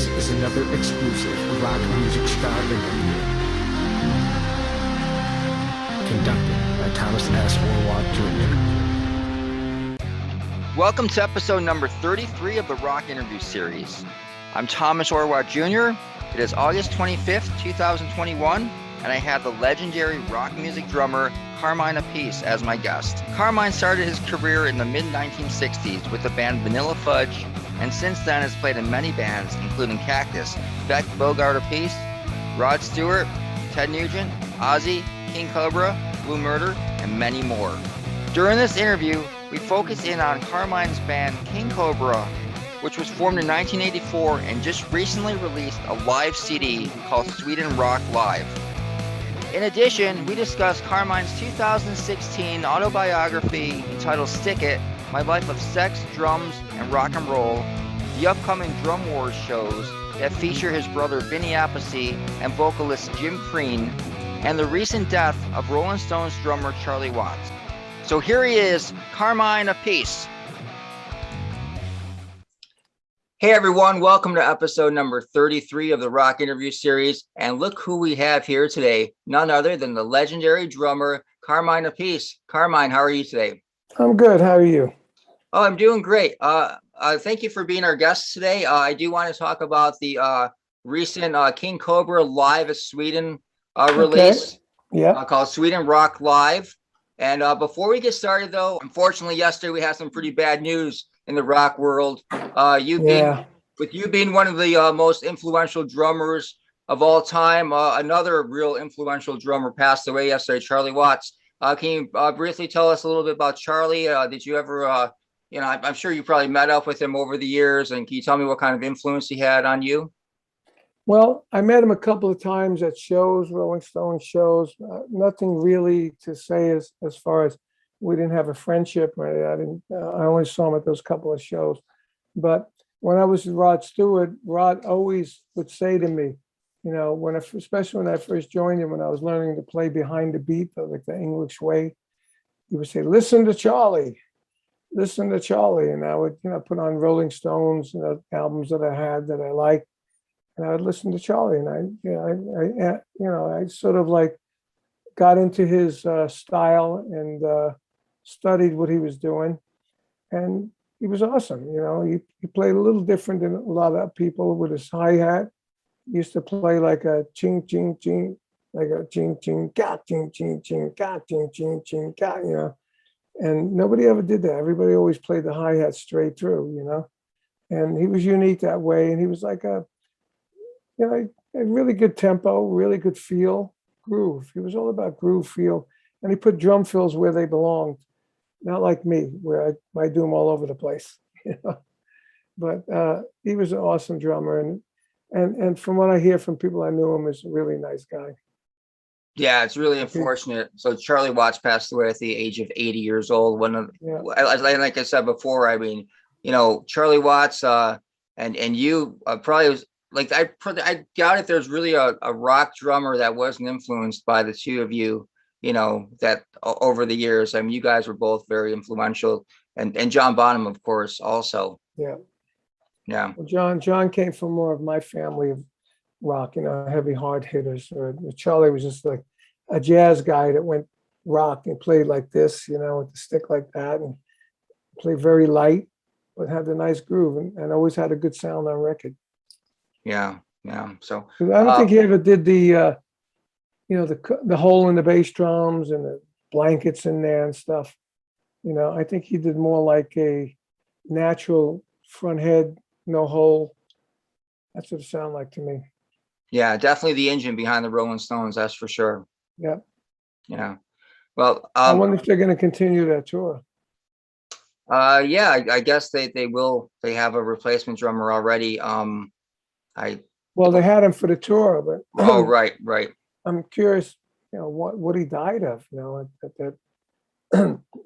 This is another exclusive rock music star interview. Conducted by Thomas S. Orwat Jr. Welcome to episode number 33 of the Rock Interview Series. I'm Thomas Orwat Jr. It is August 25th, 2021, and I have the legendary rock music drummer CARMINE APPICE as my guest. CARMINE started his career in the mid-1960s with the band Vanilla Fudge, and since then has played in many bands, including Cactus, Beck Bogart Appice, Rod Stewart, Ted Nugent, Ozzy, King Kobra, Blue Murder, and many more. During this interview, we focus in on CARMINE's band King Kobra, which was formed in 1984 and just recently released a live CD called Sweden Rock Live. In addition, we discuss CARMINE's 2016 autobiography entitled Stick It, My Life of Sex, Drums, and Rock and Roll, the upcoming Drum Wars shows that feature his brother Vinny Appice and vocalist Jim Crean, and the recent death of Rolling Stones drummer Charlie Watts. So here he is, CARMINE APPICE. Hey everyone, welcome to episode number 33 of the Rock Interview Series. And look who we have here today, none other than the legendary drummer CARMINE APPICE. CARMINE, how are you today? I'm good. How are you? Oh, I'm doing great. Thank you for being our guest today. I do want to talk about the recent King Kobra Live at Sweden release called Sweden Rock Live. And before we get started, though, unfortunately, yesterday we had some pretty bad news in the rock world. You being one of the most influential drummers of all time, another real influential drummer passed away yesterday, Charlie Watts. Can you briefly tell us a little bit about Charlie? Did you ever, I'm sure you probably met up with him over the years, and can you tell me what kind of influence he had on you? Well, I met him a couple of times at shows, Rolling Stones shows. Nothing really to say as far as we didn't have a friendship. I only saw him at those couple of shows. But when I was with Rod Stewart, Rod always would say to me, especially when I first joined him, when I was learning to play behind the beat, like the English way, he would say, listen to Charlie. And I would, put on Rolling Stones, albums that I had that I liked, and I would listen to Charlie. And I sort of like got into his style and studied what he was doing, and he was awesome. He played a little different than a lot of people with his hi-hat. He used to play like a ching ching ching, like a ching ching ga ching ching ching ga ching ching ching ga, and nobody ever did that. Everybody always played the hi-hat straight through, and he was unique that way. And he was like a really good tempo, really good feel, groove. He was all about groove, feel, and he put drum fills where they belonged. Not like me, where I do them all over the place. But he was an awesome drummer, and from what I hear from people I knew him, is a really nice guy. Yeah, it's really unfortunate. So Charlie Watts passed away at the age of 80 years old. Like I said before, I mean, Charlie Watts and you probably was like, I doubt if there's really a rock drummer that wasn't influenced by the two of you, that over the years. I mean, you guys were both very influential, and John Bonham, of course, also. Yeah. Well, John came from more of my family of rock, heavy hard hitters. Charlie was just like a jazz guy that went rock and played like this, with the stick like that, and played very light, but had a nice groove and always had a good sound on record. Yeah. So I don't think he ever did the hole in the bass drums and the blankets in there and stuff. I think he did more like a natural front head, no hole. That's what it sounded like to me. Yeah, definitely the engine behind the Rolling Stones, that's for sure. Yeah. Well, I wonder if they're going to continue that tour. I guess they will. They have a replacement drummer already. They had him for the tour, but oh, right. I'm curious, what he died of, that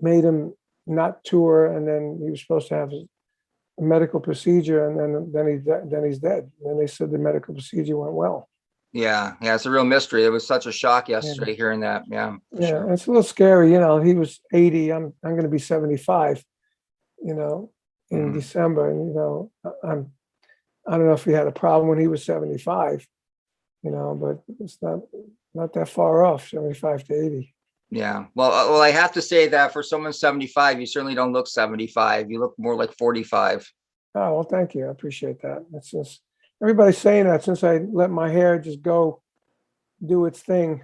made him not tour, and then he was supposed to have a medical procedure, and then he's dead. And then they said the medical procedure went well. Yeah, it's a real mystery. It was such a shock yesterday hearing that. Yeah, sure. It's a little scary. He was 80. I'm going to be 75. In December. And I don't know if he had a problem when he was 75, but it's not that far off, 75 to 80. Yeah. Well, I have to say that for someone 75, you certainly don't look 75. You look more like 45. Oh, well, thank you. I appreciate that. It's just everybody's saying that since I let my hair just go do its thing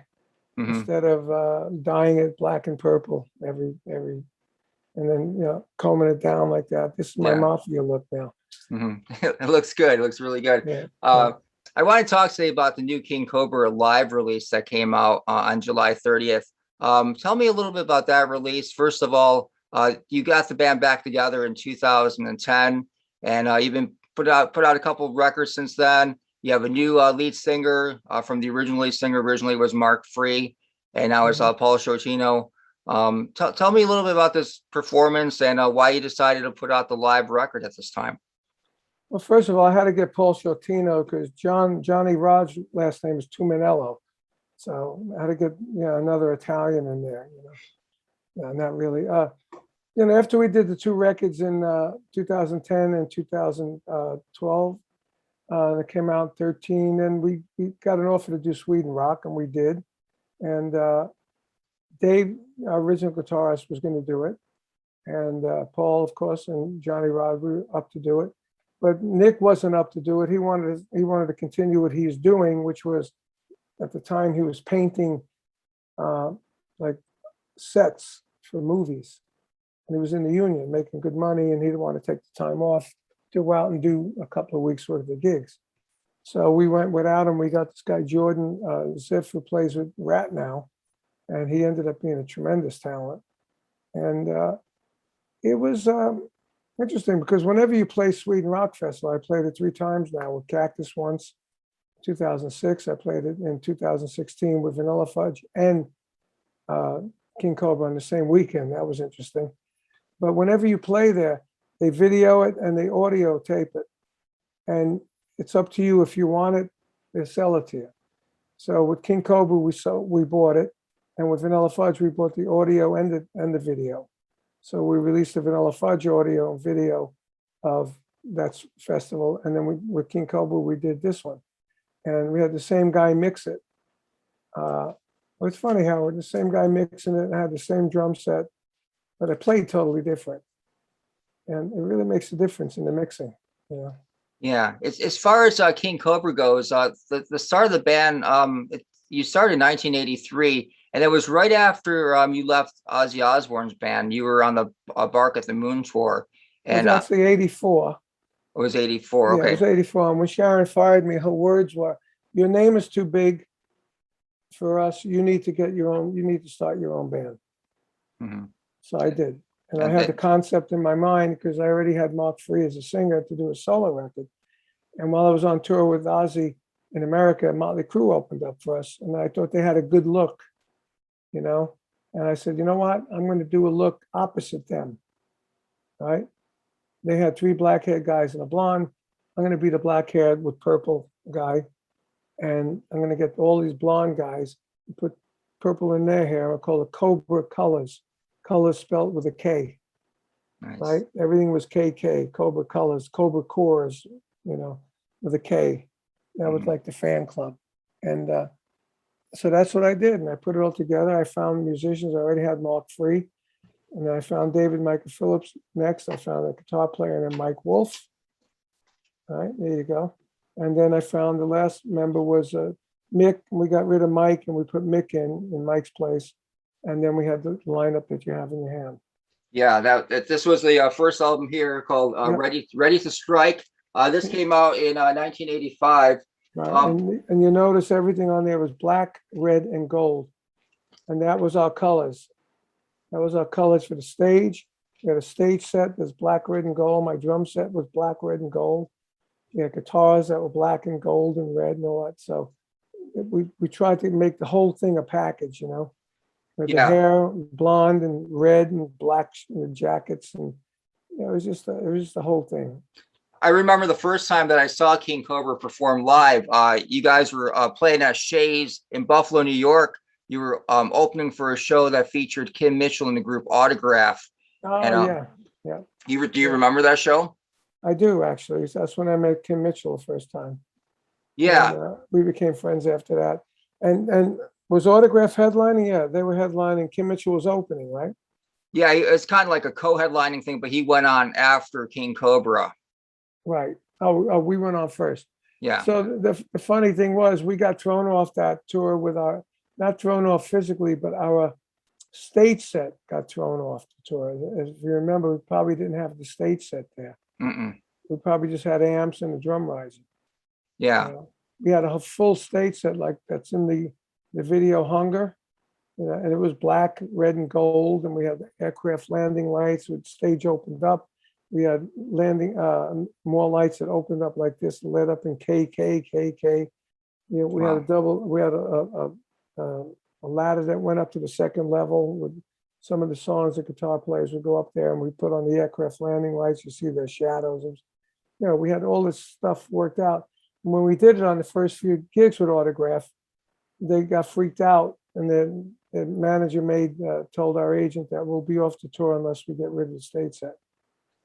Hmm. instead of dyeing it black and purple and then combing it down like that. This is my Yeah. mafia look now. Hmm. It looks good. It looks really good. Yeah. I want to talk today about the new King Cobra live release that came out on July 30th. Tell me a little bit about that release. First of all, you got the band back together in 2010, and you've been put out a couple of records since then. You have a new lead singer from the original lead singer. Originally was Mark Free, and now it's Paul Shortino. Tell me a little bit about this performance and why you decided to put out the live record at this time. Well, first of all, I had to get Paul Shortino because Johnny Rod's last name is Tuminello. So I had to get another Italian in there. Not really. After we did the two records in 2010 and 2012, that came out 13, and we got an offer to do Sweden Rock, and we did. And Dave, our original guitarist, was going to do it, and Paul, of course, and Johnny Rod were up to do it. But Nick wasn't up to do it. He wanted to continue what he was doing, which was at the time he was painting like sets for movies. And he was in the union making good money, and he didn't want to take the time off to go out and do a couple of weeks worth of gigs. So we went without him. We got this guy, Jordan Ziff, who plays with Rat now, and he ended up being a tremendous talent. And it was interesting because whenever you play Sweden Rock Festival, I played it 3 times now with Cactus once, 2006. I played it in 2016 with Vanilla Fudge and King Cobra on the same weekend. That was interesting. But whenever you play there, they video it and they audio tape it. And it's up to you if you want it, they sell it to you. So with King Cobra, we bought it. And with Vanilla Fudge, we bought the audio and the video. So we released the Vanilla Fudge audio and video of that festival. And then with King Cobra, we did this one. And we had the same guy mix it. It's funny how the same guy mixing it and had the same drum set, but it played totally different. And it really makes a difference in the mixing. Yeah, it's as far as King Cobra goes, the start of the band, you started in 1983, and it was right after you left Ozzy Osbourne's band. You were on the Bark at the Moon tour, and it was actually 84. It was 84. Yeah, okay, it was 84. And when Sharon fired me, her words were, "Your name is too big for us. You need to get your own. You need to start your own band." Mm-hmm. So I did. And I had the concept in my mind because I already had Mark Free as a singer to do a solo record. And while I was on tour with Ozzy in America, Motley Crue opened up for us. And I thought they had a good look, And I said, you know what? I'm going to do a look opposite them, right? They had 3 black-haired guys and a blonde. I'm going to be the black-haired with purple guy. And I'm going to get all these blonde guys and put purple in their hair. I'll call it Kobra Colors. Colors spelled with a K. Nice. Right? Everything was KK, Cobra Colors, Cobra Cores, with a K. That was like the fan club. And so that's what I did. And I put it all together. I found musicians. I already had Mark Free. And then I found David Michael Phillips next. I found a guitar player and then Mike Wolf. All right, there you go. And then I found the last member was Mick. We got rid of Mike and we put Mick in Mike's place. And then we had the lineup that you have in your hand. Yeah, this was the first album here called Ready to Strike. This came out in 1985. Right. And you notice everything on there was black, red, and gold. And that was our colors. That was our colors for the stage. We had a stage set that's black, red, and gold. My drum set was black, red, and gold. We had guitars that were black and gold and red and all that. So we tried to make the whole thing a package, with the hair blonde and red and black jackets, and it was just the whole thing. I remember the first time that I saw King Cobra perform live. You guys were playing at Shays in Buffalo, New York. You were opening for a show that featured Kim Mitchell in the group Autograph. Oh, yeah. Do you remember that show? I do actually. That's when I met Kim Mitchell the first time. Yeah. And, we became friends after that. And was Autograph headlining? Yeah, they were headlining. Kim Mitchell was opening, right? Yeah, it's kind of like a co-headlining thing, but he went on after King Kobra. Right. Oh, we went on first. Yeah. So the funny thing was we got thrown off that tour with our, not thrown off physically, but our stage set got thrown off the tour. As you remember, we probably didn't have the stage set there. Mm-mm. We probably just had amps and a drum riser. Yeah. We had a full stage set like that's in the video Hunger, and it was black, red, and gold. And we had aircraft landing lights with stage opened up. We had landing more lights that opened up like this, lit up in KK. We had a double. We had a ladder that went up to the second level with some of the songs. The guitar players would go up there, and we put on the aircraft landing lights. You see their shadows. We had all this stuff worked out. And when we did it on the first few gigs with Autograph, they got freaked out, and then the manager told our agent that we'll be off the tour unless we get rid of the stage set.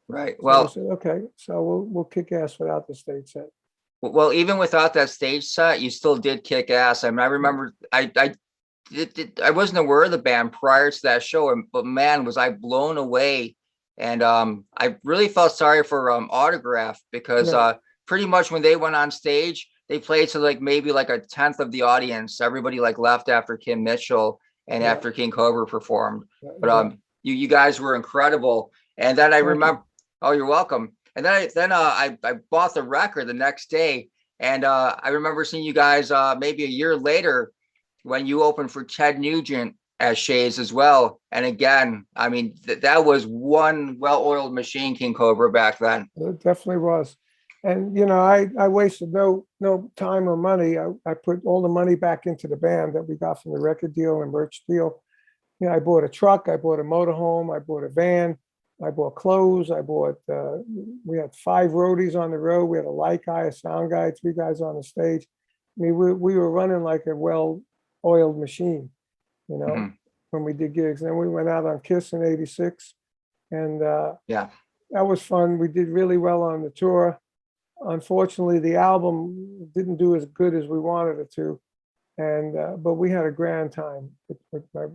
Right. So Well, I said, okay, so we'll kick ass without the stage set. well, even without that stage set, you still did kick ass. I mean, I remember I wasn't aware of the band prior to that show, but man, was I blown away. And I really felt sorry for Autograph because pretty much when they went on stage, they played to like maybe like a tenth of the audience. Everybody like left after Kim Mitchell and after King Kobra performed. But you guys were incredible. And then I remember, oh, you're welcome. And then I bought the record the next day, and I remember seeing you guys maybe a year later when you opened for Ted Nugent at Shays as well. And again, I mean, that was one well-oiled machine, King Kobra, back then. It definitely was. And, I wasted no time or money. I put all the money back into the band that we got from the record deal and merch deal. I bought a truck, I bought a motorhome, I bought a van, I bought clothes, we had 5 roadies on the road. We had a light guy, a sound guy, 3 guys on the stage. I mean, we were running like a well-oiled machine, when we did gigs. And then we went out on Kiss in '86, and that was fun. We did really well on the tour. Unfortunately, the album didn't do as good as we wanted it to, but we had a grand time with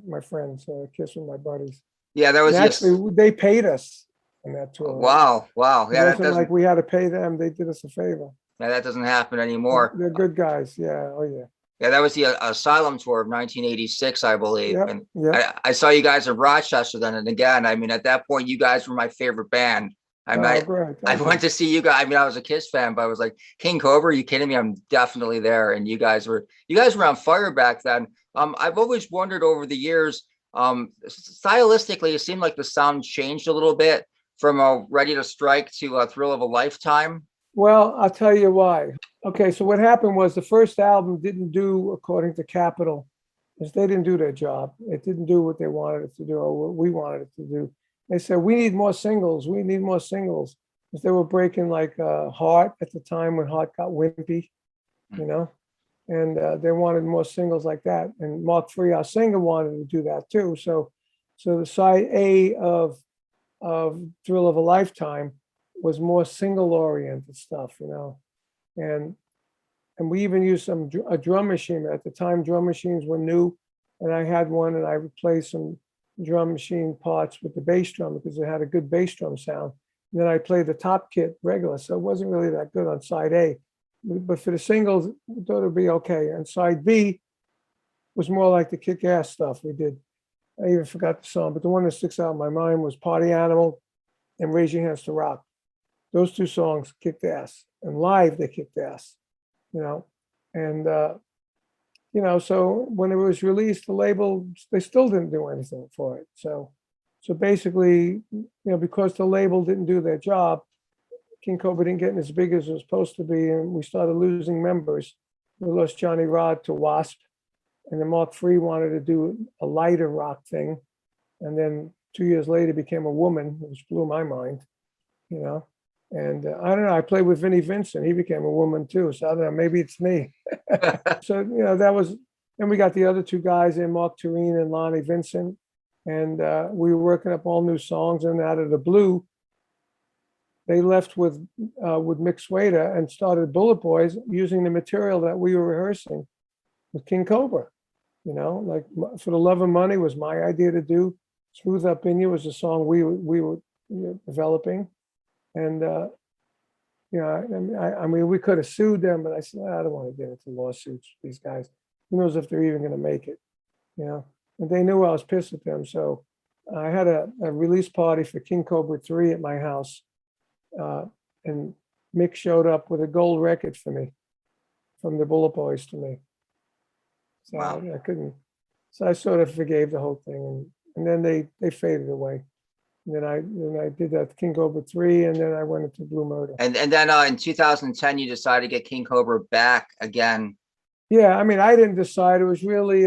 my friends, Kiss with my buddies. Yeah, that was actually they paid us on that tour. Wow. It wasn't like we had to pay them; they did us a favor. Yeah, that doesn't happen anymore. They're good guys. Yeah. Oh yeah. Yeah, that was the Asylum tour of 1986, I believe. Yep, And yep. I saw you guys in Rochester then. And again, I mean, at that point, you guys were my favorite band. I went to see you guys. I mean, I was a Kiss fan, but I was like, King Kobra, are you kidding me? I'm definitely there. And you guys were on fire back then. I've always wondered over the years, stylistically, it seemed like the sound changed a little bit from Ready to Strike to Thrill of a Lifetime. Well, I'll tell you why. Okay, so what happened was the first album didn't do according to Capitol, because they didn't do their job. It didn't do what they wanted it to do or what we wanted it to do. They said, we need more singles. We need more singles. Because they were breaking like Heart at the time when Heart got wimpy, and they wanted more singles like that. And Mark III, our singer, wanted to do that too. So the side A of Thrill of a Lifetime was more single-oriented stuff, and we even used a drum machine. At the time, drum machines were new, and I had one, and I replaced some drum machine parts with the bass drum because it had a good bass drum sound. And then I played the top kit regular, so it wasn't really that good on side A. But for the singles, we thought it'd be okay. And side B was more like the kick-ass stuff we did. I even forgot the song, but the one that sticks out in my mind was Party Animal and Raise Your Hands to Rock. Those 2 songs kicked ass, and live they kicked ass, and so when it was released, the label, they still didn't do anything for it. So basically, because the label didn't do their job, King Kobra didn't get as big as it was supposed to be, and we started losing members. We lost Johnny Rod to Wasp, and then Mark III wanted to do a lighter rock thing, and then 2 years later became a woman, which blew my mind, And I don't know, I played with Vinnie Vincent. He became a woman too. So I don't know, maybe it's me. So, that was, and we got the other 2 guys in, Mark Tureen and Lonnie Vincent. And we were working up all new songs. And out of the blue, they left with Mick Swada and started Bullet Boys using the material that we were rehearsing with King Cobra. You know, like For the Love of Money was my idea to do. Smooth Up In You was a song we were developing, and I mean, we could have sued them, but I said, I don't want to get into lawsuits. These guys, who knows if they're even going to make it? You know, and they knew I was pissed at them, so I had a release party for King Cobra 3 at my house, and Mick showed up with a gold record for me from the Bullet Boys to me. So Wow. I couldn't. So I sort of forgave the whole thing, and then they faded away. And then I did that King Cobra 3, and then I went into Blue Murder. And then in 2010, you decided to get King Cobra back again. Yeah, I mean, I didn't decide. It was really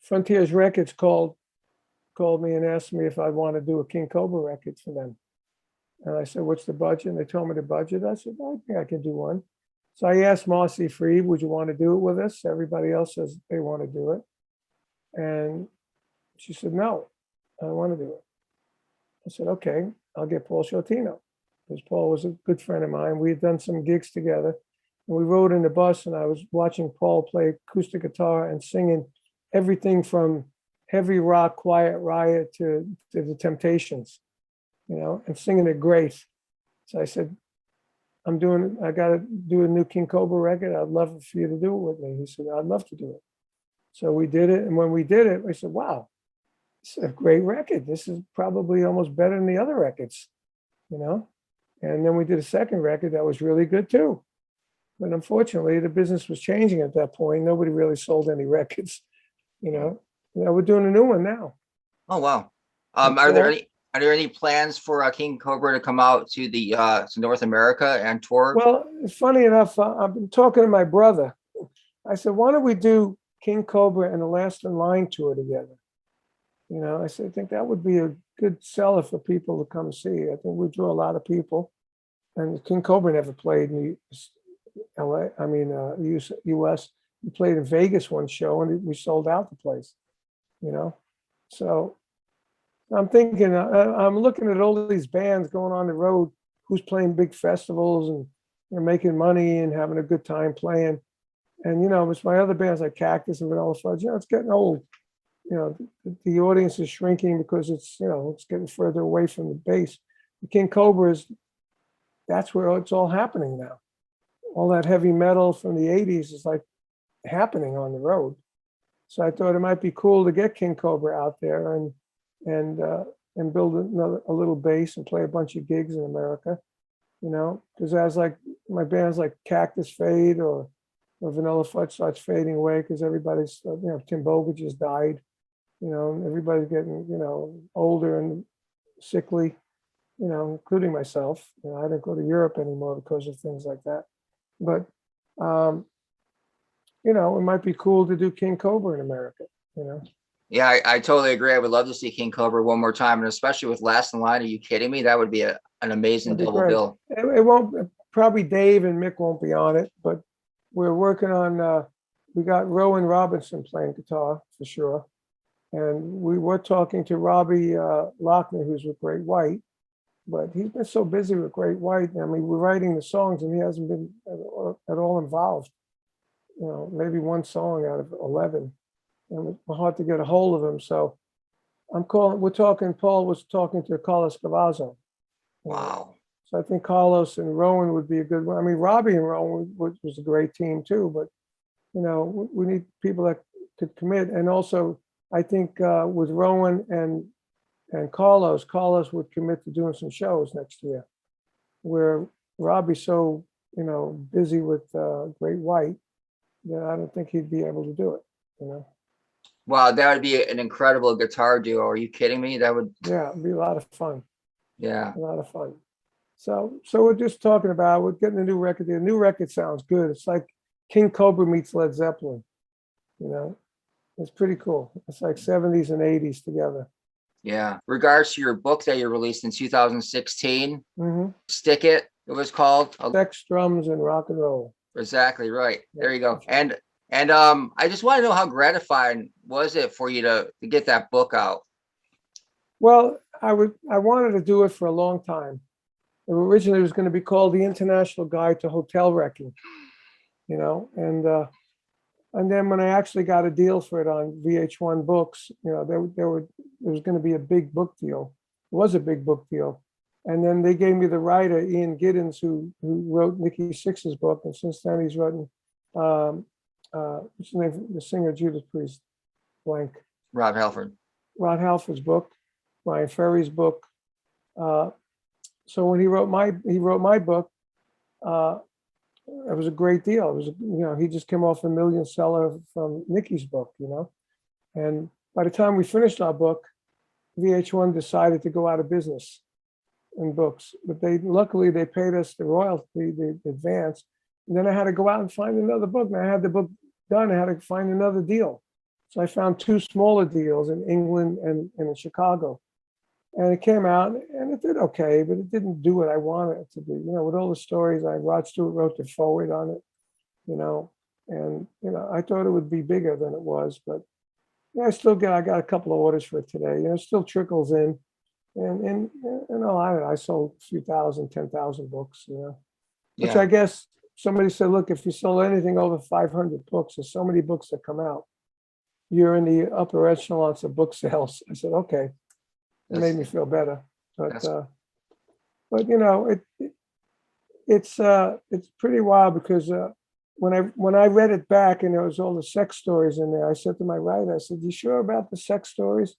Frontiers Records called me and asked me if I'd want to do a King Cobra record for them. And I said, what's the budget? And they told me the budget. I said, I think I can do one. So I asked Marcy Freed, would you want to do it with us? Everybody else says they want to do it. And she said, no, I don't want to do it. I said, okay, I'll get Paul Shortino, because Paul was a good friend of mine. We had done some gigs together, and we rode in the bus, and I was watching Paul play acoustic guitar and singing everything from heavy rock, Quiet Riot to the Temptations, you know, and singing it great. So I said, I got to do a new King Cobra record. I'd love for you to do it with me. He said, I'd love to do it. So we did it. And when we did it, we said, wow, it's a great record. This is probably almost better than the other records, you know? And then we did a second record that was really good too. But unfortunately, the business was changing at that point. Nobody really sold any records, you know? We're doing a new one now. Oh, wow. Are there any plans for King Cobra to come out to to North America and tour? Well, funny enough, I've been talking to my brother. I said, why don't we do King Cobra and the Last in Line tour together? You know, I said, I think that would be a good seller for people to come see. I think we draw a lot of people. And King Cobra never played in LA, US. We played in Vegas one show and we sold out the place, you know? So I'm thinking, I'm looking at all these bands going on the road, who's playing big festivals and they're making money and having a good time playing. And, you know, it's my other bands like Cactus and Vanilla Fudge, you know, it's getting old. You know, the audience is shrinking because it's, you know, it's getting further away from the base. The King Cobra that's where it's all happening now. All that heavy metal from the 80s is like happening on the road. So I thought it might be cool to get King Cobra out there and build a little base and play a bunch of gigs in America, you know, because as like my bands like Cactus fade or Vanilla Fudge starts fading away because everybody's, you know, Tim Boga just died, you know, and everybody's getting, you know, older and sickly, you know, including myself. You know, I don't go to Europe anymore because of things like that. But, you know, it might be cool to do King Cobra in America, you know. Yeah, I totally agree. I would love to see King Cobra one more time, and especially with Last in Line. Are you kidding me? That would be an amazing double bill. It won't, probably Dave and Mick won't be on it, but we're working on, we got Rowan Robinson playing guitar for sure. And we were talking to Robbie Lochner, who's with Great White, but he's been so busy with Great White. I mean, we're writing the songs and he hasn't been at all involved. You know, maybe one song out of 11. And it's hard to get a hold of him. So Paul was talking to Carlos Cavazzo. Wow. So I think Carlos and Rowan would be a good one. I mean, Robbie and Rowan was a great team too, but, you know, we need people that could commit. And also, I think with Rowan and Carlos would commit to doing some shows next year, where Robbie's so, you know, busy with Great White that I don't think he'd be able to do it, you know. Wow, that would be an incredible guitar duo. Are you kidding me? That would. Yeah, it'd be a lot of fun. Yeah. A lot of fun. So we're just talking about, we're getting a new record. The new record sounds good. It's like King Cobra meets Led Zeppelin, you know. It's pretty cool. It's like 70s and 80s together. Yeah. Regards to your book that you released in 2016, Mm-hmm. Stick It was called. Sex, drums, and rock and roll. Exactly right. There you go. And I just want to know, how gratifying was it for you to get that book out? Well, I wanted to do it for a long time. Originally, it was going to be called The International Guide to Hotel Wrecking, and then when I actually got a deal for it on VH1 Books, there was going to be a big book deal. It was a big book deal. And then they gave me the writer, Ian Giddens, who wrote Nikki Sixx's book. And since then he's written, what's the name, the singer Judas Priest, blank. Rob Halford. Rod Halford's book, Brian Ferry's book. So when he wrote my book, it was a great deal. It was, he just came off a million seller from Nikki's book, And by the time we finished our book, VH1 decided to go out of business in books. But luckily they paid us the royalty, the advance. And then I had to go out and find another book. And I had the book done. I had to find another deal. So I found 2 smaller deals in England and in Chicago. And it came out and it did okay, but it didn't do what I wanted it to do. With all the stories, Rod Stewart wrote the forward on it, and I thought it would be bigger than it was, but I got a couple of orders for it today. It still trickles in. And I sold a few thousand, 10,000 books, which Yeah. I guess somebody said, look, if you sold anything over 500 books, there's so many books that come out, you're in the upper echelons of book sales. I said, okay. It made me feel better, but it's pretty wild because when I read it back and there was all the sex stories in there, I said to my writer, I said, "You sure about the sex stories?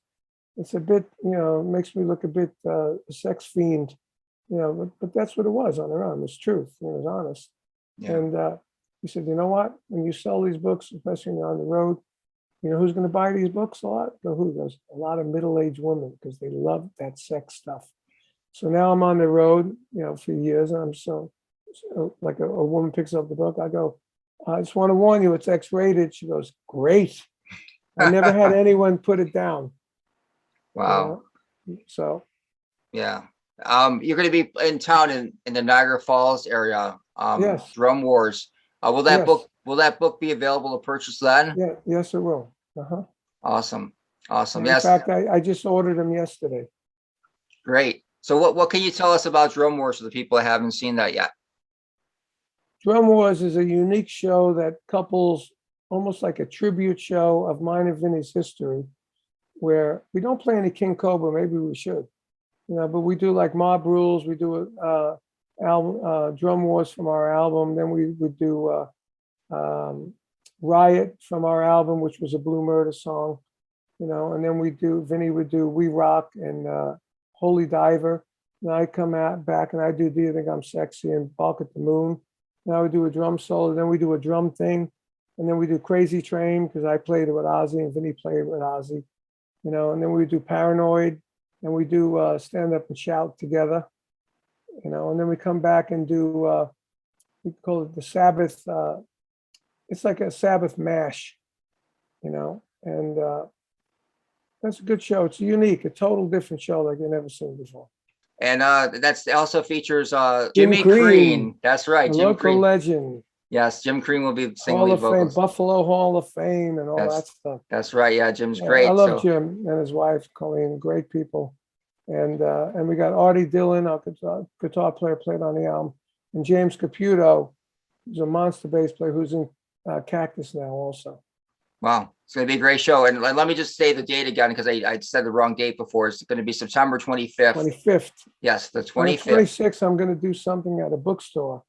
It's a bit, makes me look a bit a sex fiend, but that's what it was on their own. It's truth. It was honest." Yeah. And he said, "You know what? When you sell these books, especially when you're on the road, who's going to buy these books a lot? Who goes? A lot of middle-aged women because they love that sex stuff." So now I'm on the road, for years, and I'm so like a woman picks up the book. I go, "I just want to warn you, it's X-rated." She goes, "Great." I never had anyone put it down. Wow. So. Yeah. You're going to be in town in the Niagara Falls area. Yes. Drum Wars. Will that book be available to purchase then? Yeah. Yes, it will. Uh-huh. Awesome. In Yes. fact, I just ordered them yesterday. Great. So what can you tell us about Drum Wars for the people that haven't seen that yet? Drum Wars is a unique show that couples almost like a tribute show of mine and Vinny's history, where we don't play any King Cobra. Maybe we should, but we do like Mob Rules. We do album Drum Wars from our album. Then we would do Riot from our album, which was a Blue Murder song, and then Vinny would do We Rock and Holy Diver. And I come back and I do Do You Think I'm Sexy and Balk at the Moon. Now we do a drum solo, then we do a drum thing, and then we do Crazy Train because I played it with Ozzy and Vinny played with Ozzy, and then we do Paranoid, and we do Stand Up and Shout together, and then we come back and do we call it the Sabbath. It's like a Sabbath mash, and that's a good show. It's unique, a total different show like you've never seen before. And that's also features Jimmy Crean. That's right, Jim Crean, local legend. Yes, Jim Crean will be singing Hall of vocals. Fame, Buffalo Hall of Fame, and all that stuff. That's right. Yeah, Jim's great. I love Jim and his wife Colleen, great people. And we got Artie Dillon, our guitar player, played on the album, and James Caputo, who's a monster bass player who's in Cactus now also. Wow, it's going to be a great show. And let me just say the date again, because I said the wrong date before. It's going to be September 25th. 25th. Yes, the 25th. 26th, I'm going to do something at a bookstore.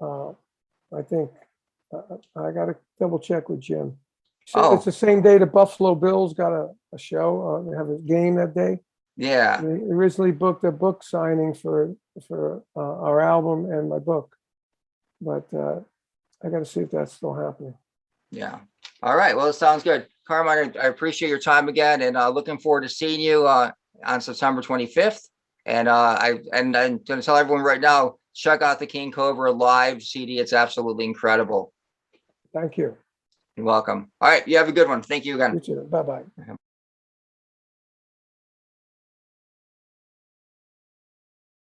I think I got to double check with Jim. So It's the same day the Buffalo Bills got a show. They have a game that day. Yeah. They originally booked a book signing for our album and my book, but I got to see if that's still happening. Yeah. All right. Well, it sounds good. Carmine, I appreciate your time again, and looking forward to seeing you on September 25th. And I'm going to tell everyone right now, check out the King Cobra live CD. It's absolutely incredible. Thank you. You're welcome. All right. You have a good one. Thank you again. You too. Bye-bye.